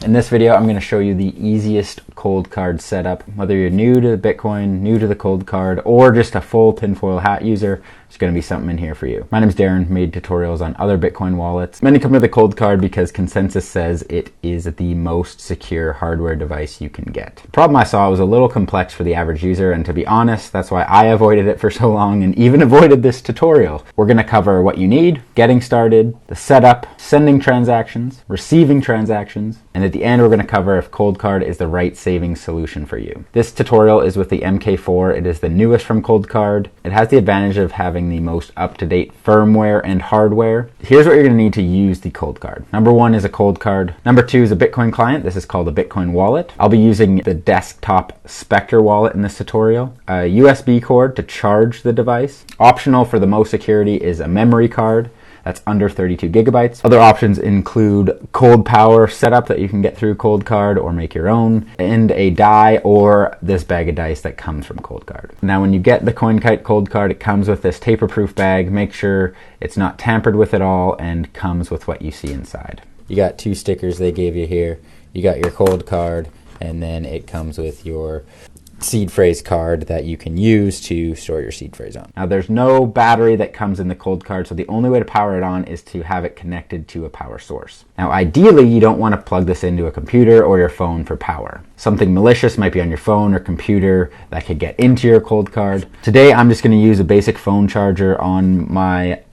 In this video, I'm going to show you the easiest cold card setup. Whether you're new to Bitcoin, new to the cold card, or just a full tinfoil hat user, there's going to be something in here for you. My name is Darren, made tutorials on other Bitcoin wallets. Many come with the cold card because consensus says it is the most secure hardware device you can get. The problem I saw was a little complex for the average user, and to be honest, that's why I avoided it for so long and even avoided this tutorial. We're going to cover what you need, getting started, the setup, sending transactions, receiving transactions, and at the end we're going to cover if COLDCARD is the right savings solution for you. This tutorial is with the MK4. It is the newest from COLDCARD. It has the advantage of having the most up-to-date firmware and hardware. Here's what you're going to need to use the COLDCARD. Number one is a COLDCARD. Number two is a Bitcoin client. This is called a Bitcoin wallet. I'll be using the desktop Specter Wallet in this tutorial. A USB cord to charge the device. Optional for the most security is a memory card. That's under 32 gigabytes. Other options include cold power setup that you can get through COLDCARD or make your own, and a die or this bag of dice that comes from COLDCARD. Now when you get the CoinKite COLDCARD, it comes with this taper-proof bag. Make sure it's not tampered with at all and comes with what you see inside. You got two stickers they gave you here. You got your COLDCARD, and then it comes with your seed phrase card that you can use to store your seed phrase on. Now there's no battery that comes in the COLDCARD, so the only way to power it on is to have it connected to a power source. Now ideally you don't want to plug this into a computer or your phone for power. Something malicious might be on your phone or computer that could get into your COLDCARD. Today I'm just going to use a basic phone charger on my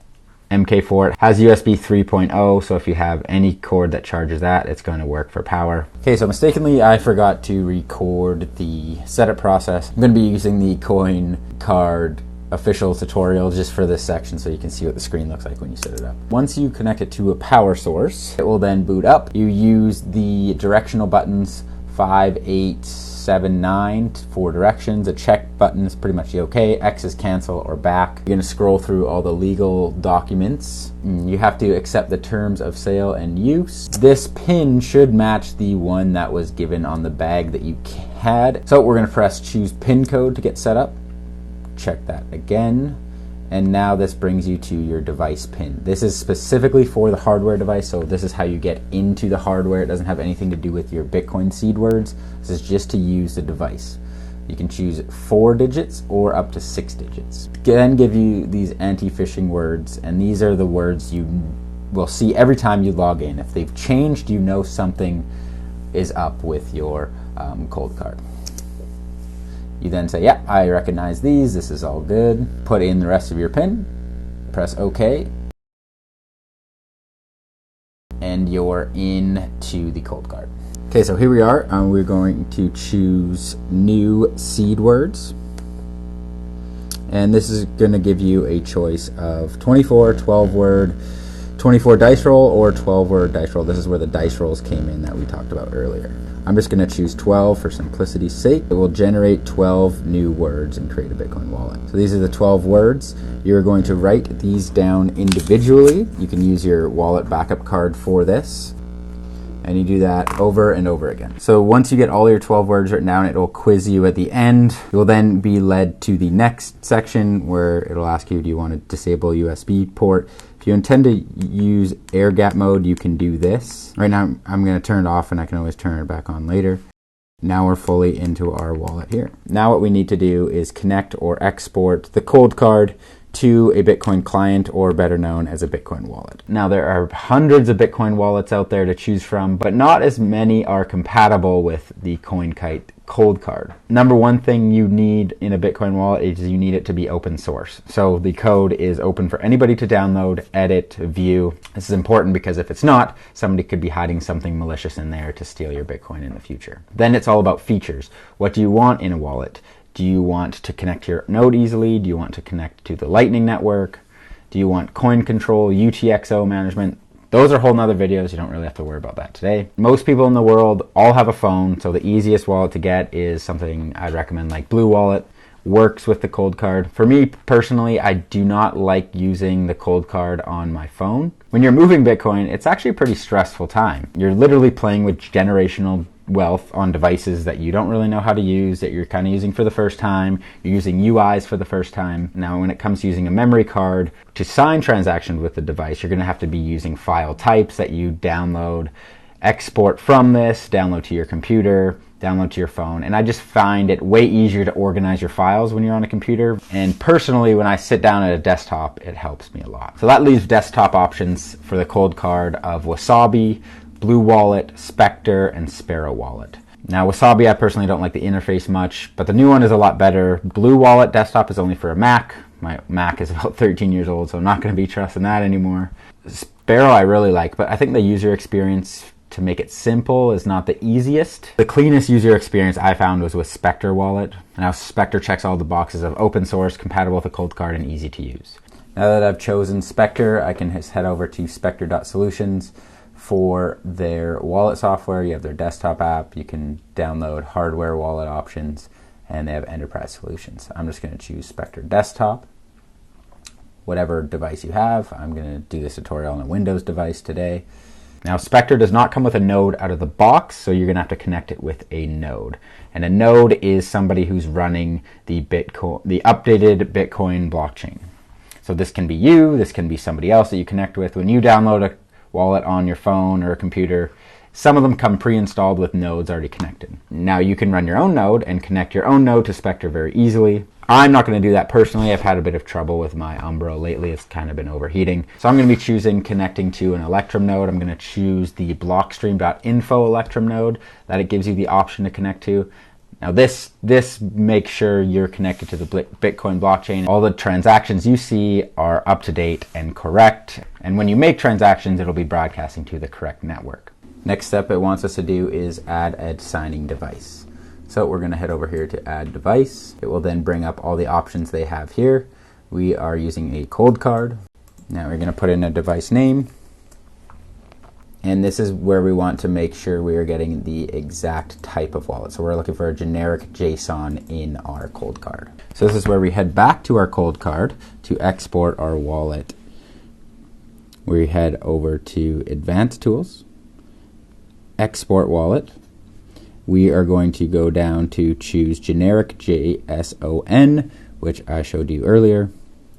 MK4. It has USB 3.0, so if you have any cord that charges that, it's going to work for power. Okay, so mistakenly I forgot to record the setup process. I'm going to be using the CoinCard official tutorial just for this section so you can see what the screen looks like when you set it up. Once you connect it to a power source, it will then boot up. You use the directional buttons 5, 8, 7, 9 for directions. A check button is pretty much the OK. X is cancel or back. You're going to scroll through all the legal documents. You have to accept the terms of sale and use. This pin should match the one that was given on the bag that you had. So we're going to press choose pin code to get set up. Check that again. And now this brings you to your device pin. This is specifically for the hardware device, so this is how you get into the hardware. It doesn't have anything to do with your Bitcoin seed words. This is just to use the device. You can choose 4 digits or up to 6 digits. Then give you these anti-phishing words, and these are the words you will see every time you log in. If they've changed, you know something is up with your COLDCARD. You then say, yeah, I recognize these, this is all good. Put in the rest of your PIN, press OK, and you're in to the COLDCARD. Okay, so here we are. We're going to choose new seed words. And this is going to give you a choice of 24, 12-word, 24 dice roll, or 12-word dice roll. This is where the dice rolls came in that we talked about earlier. I'm just going to choose 12 for simplicity's sake. It will generate 12 new words and create a Bitcoin wallet. So these are the 12 words. You're going to write these down individually. You can use your wallet backup card for this. And you do that over and over again. So once you get all your 12 words written down, it will quiz you at the end. You'll then be led to the next section where it'll ask you, do you want to disable USB port? If you intend to use air gap mode, you can do this. Right now, I'm going to turn it off and I can always turn it back on later. Now we're fully into our wallet here. Now what we need to do is connect or export the COLDCARD to a Bitcoin client, or better known as a Bitcoin wallet. Now there are hundreds of Bitcoin wallets out there to choose from, but not as many are compatible with the CoinKite COLDCARD. Number one thing you need in a Bitcoin wallet is you need it to be open source. So the code is open for anybody to download, edit, view. This is important because if it's not, somebody could be hiding something malicious in there to steal your Bitcoin in the future. Then it's all about features. What do you want in a wallet? Do you want to connect to your node easily? Do you want to connect to the Lightning Network? Do you want coin control, UTXO management? Those are whole nother videos. You don't really have to worry about that today. Most people in the world all have a phone, so the easiest wallet to get is something I'd recommend like Blue Wallet. Works with the COLDCARD. For me personally, I do not like using the COLDCARD on my phone. When you're moving Bitcoin, it's actually a pretty stressful time. You're literally playing with generational wealth on devices that you don't really know how to use, that you're kind of using for the first time. You're using UIs for the first time. Now, when it comes to using a memory card to sign transactions with the device, you're going to have to be using file types that you download export from this, download to your computer, download to your phone, and I just find it way easier to organize your files when you're on a computer. And personally, when I sit down at a desktop, it helps me a lot. So that leaves desktop options for the COLDCARD of Wasabi, Blue Wallet, Specter, and Specter Wallet. Now Wasabi, I personally don't like the interface much, but the new one is a lot better. Blue Wallet desktop is only for a Mac. My Mac is about 13 years old, so I'm not going to be trusting that anymore. Specter I really like, but I think the user experience to make it simple is not the easiest. The cleanest user experience I found was with Specter Wallet. Now Specter checks all the boxes of open source, compatible with the COLDCARD, and easy to use. Now that I've chosen Specter, I can just head over to specter.solutions. For their wallet software, you have their desktop app, you can download hardware wallet options, and they have enterprise solutions. I'm just going to choose Specter Desktop. Whatever device you have, I'm going to do this tutorial on a Windows device today. Now Specter does not come with a node out of the box, so you're going to have to connect it with a node. And a node is somebody who's running the updated Bitcoin blockchain. So this can be you, this can be somebody else that you connect with. When you download a wallet on your phone or a computer, some of them come pre-installed with nodes already connected. Now you can run your own node and connect your own node to Specter very easily. I'm not going to do that personally. I've had a bit of trouble with my Umbro lately. It's kind of been overheating. So I'm going to be choosing connecting to an Electrum node. I'm going to choose the blockstream.info Electrum node that it gives you the option to connect to. Now this makes sure you're connected to the Bitcoin blockchain. All the transactions you see are up to date and correct. And when you make transactions, it'll be broadcasting to the correct network. Next step it wants us to do is add a signing device. So we're going to head over here to add device. It will then bring up all the options they have here. We are using a COLDCARD. Now we're going to put in a device name. And this is where we want to make sure we are getting the exact type of wallet. So we're looking for a generic JSON in our COLDCARD. So this is where we head back to our COLDCARD to export our wallet. We head over to Advanced Tools, Export Wallet. We are going to go down to choose generic JSON, which I showed you earlier.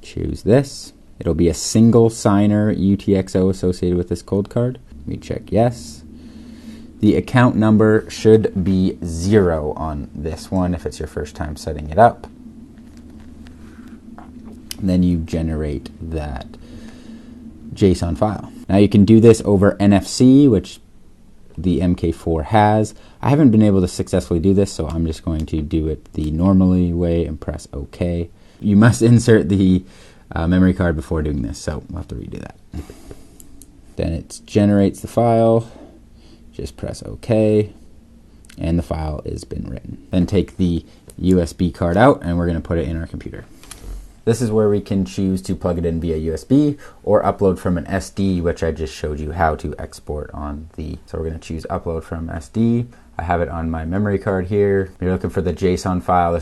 Choose this. It'll be a single signer UTXO associated with this COLDCARD. We check yes. The account number should be 0 on this one if it's your first time setting it up. And then you generate that JSON file. Now you can do this over NFC, which the MK4 has. I haven't been able to successfully do this, so I'm just going to do it the normally way and press OK. You must insert the memory card before doing this, so we'll have to redo that. Then it generates the file, just press OK, and the file has been written. Then take the USB card out and we're going to put it in our computer. This is where we can choose to plug it in via USB or upload from an SD, which I just showed you how to export on the. So we're going to choose upload from SD. I have it on my memory card here. You're looking for the JSON file.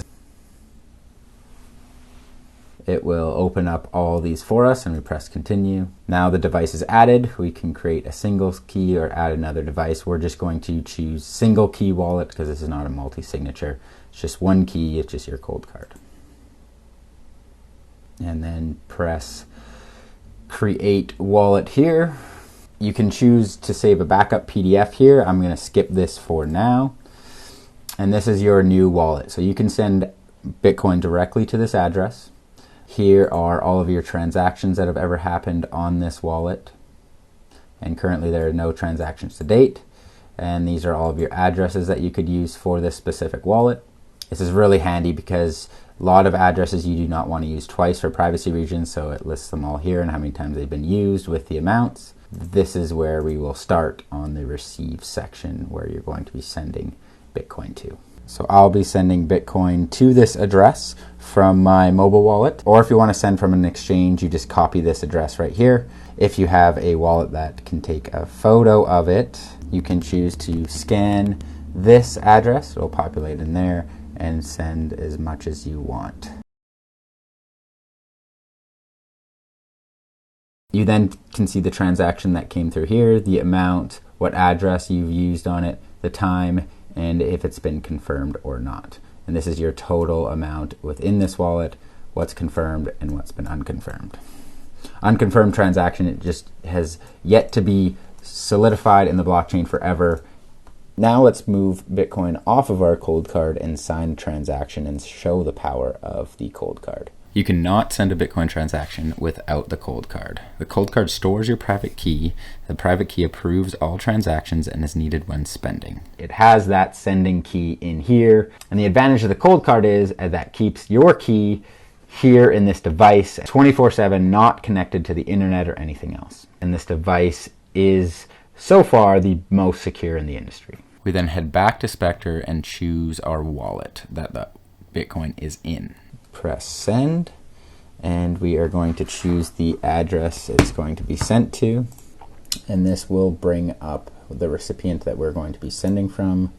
It will open up all these for us and we press continue. Now the device is added. We can create a single key or add another device. We're just going to choose single key wallet because this is not a multi-signature. It's just one key, it's just your COLDCARD. And then press create wallet here. You can choose to save a backup PDF here. I'm going to skip this for now. And this is your new wallet. So you can send Bitcoin directly to this address. Here are all of your transactions that have ever happened on this wallet. And currently there are no transactions to date. And these are all of your addresses that you could use for this specific wallet. This is really handy because a lot of addresses you do not want to use twice for privacy reasons, so it lists them all here and how many times they've been used with the amounts. This is where we will start on the receive section where you're going to be sending Bitcoin to. So I'll be sending Bitcoin to this address from my mobile wallet, or if you want to send from an exchange, you just copy this address right here. If you have a wallet that can take a photo of it, you can choose to scan this address. It'll populate in there and send as much as you want. You then can see the transaction that came through here, the amount, what address you've used on it, the time, and if it's been confirmed or not. And this is your total amount within this wallet, what's confirmed and what's been unconfirmed. Unconfirmed transaction, it just has yet to be solidified in the blockchain forever. Now let's move Bitcoin off of our cold card and sign the transaction and show the power of the cold card. You cannot send a Bitcoin transaction without the cold card. The cold card stores your private key. The private key approves all transactions and is needed when spending. It has that sending key in here. And the advantage of the cold card is that keeps your key here in this device 24/7, not connected to the internet or anything else. And this device is so far the most secure in the industry. We then head back to Specter and choose our wallet that the Bitcoin is in. Press send, and we are going to choose the address it's going to be sent to, and this will bring up the recipient that we're going to be sending from.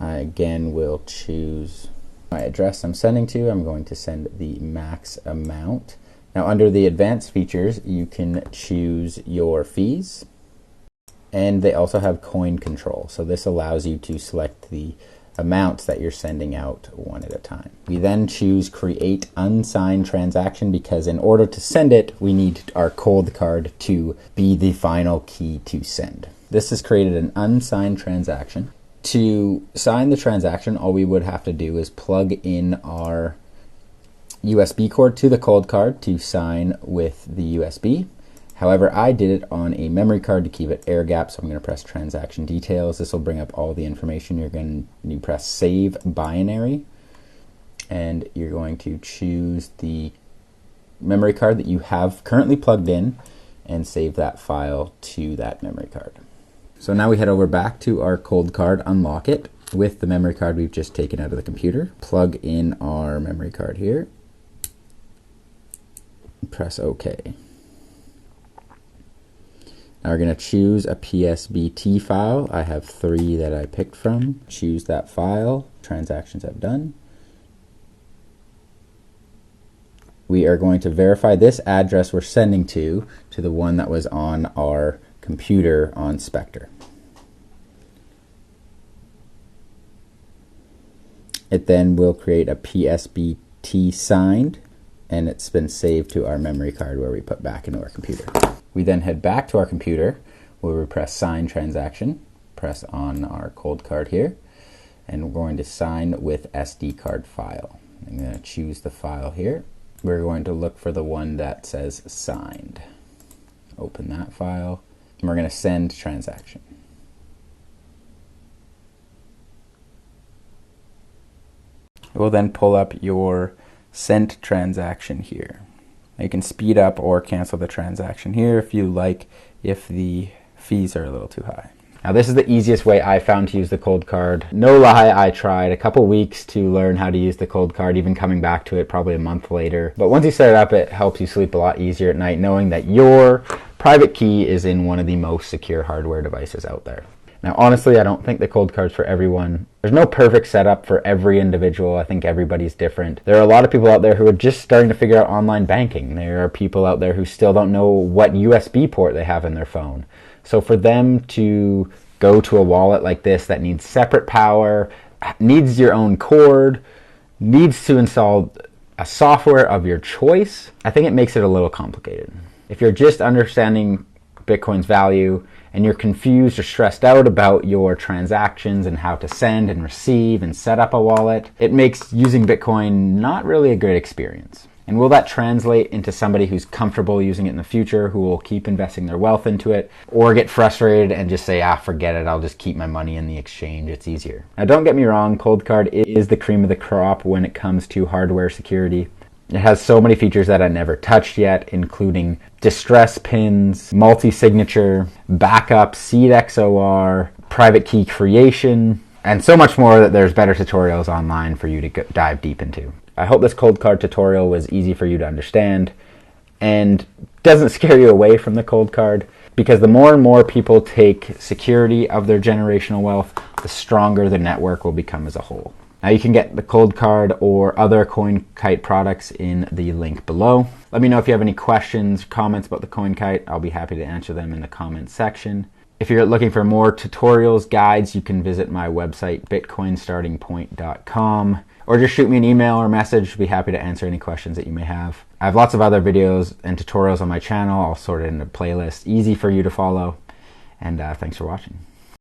I again will choose my address I'm sending to. I'm going to send the max amount. Now under the advanced features, you can choose your fees, and they also have coin control. So this allows you to select the amounts that you're sending out one at a time. We then choose create unsigned transaction because in order to send it, we need our cold card to be the final key to send. This has created an unsigned transaction. To sign the transaction, all we would have to do is plug in our USB cord to the cold card to sign with the USB. However, I did it on a memory card to keep it air gapped, so I'm going to press transaction details. This will bring up all the information. You're going to press save binary, and you're going to choose the memory card that you have currently plugged in and save that file to that memory card. So now we head over back to our cold card, unlock it with the memory card we've just taken out of the computer. Plug in our memory card here. Press OK. Now we're going to choose a PSBT file. I have 3 that I picked from. Choose that file. Transactions I've done. We are going to verify this address we're sending to the one that was on our computer on Specter. It then will create a PSBT signed, and it's been saved to our memory card where we put back into our computer. We then head back to our computer where we press sign transaction, press on our cold card here, and we're going to sign with SD card file. I'm going to choose the file here. We're going to look for the one that says signed. Open that file, and we're going to send transaction. It will then pull up your sent transaction here. You can speed up or cancel the transaction here if you like, if the fees are a little too high. Now this is the easiest way I found to use the cold card. No lie, I tried a couple weeks to learn how to use the cold card, even coming back to it probably a month later. But once you set it up, it helps you sleep a lot easier at night knowing that your private key is in one of the most secure hardware devices out there. Now honestly, I don't think the cold card's for everyone. There's no perfect setup for every individual. I think everybody's different. There are a lot of people out there who are just starting to figure out online banking. There are people out there who still don't know what USB port they have in their phone. So for them to go to a wallet like this that needs separate power, needs your own cord, needs to install a software of your choice, I think it makes it a little complicated. If you're just understanding Bitcoin's value and you're confused or stressed out about your transactions and how to send and receive and set up a wallet, it makes using Bitcoin not really a great experience. And will that translate into somebody who's comfortable using it in the future, who will keep investing their wealth into it, or get frustrated and just say, forget it, I'll just keep my money in the exchange, it's easier. Now don't get me wrong, COLDCARD is the cream of the crop when it comes to hardware security. It has so many features that I never touched yet, including distress pins, multi-signature, backup, seed XOR, private key creation, and so much more that there's better tutorials online for you to dive deep into. I hope this COLDCARD tutorial was easy for you to understand and doesn't scare you away from the COLDCARD, because the more and more people take security of their generational wealth, the stronger the network will become as a whole. Now you can get the COLDCARD or other CoinKite products in the link below. Let me know if you have any questions, comments about the CoinKite. I'll be happy to answer them in the comments section. If you're looking for more tutorials, guides, you can visit my website, bitcoinstartingpoint.com, or just shoot me an email or message. I'll be happy to answer any questions that you may have. I have lots of other videos and tutorials on my channel, all sorted into playlists, easy for you to follow. And thanks for watching.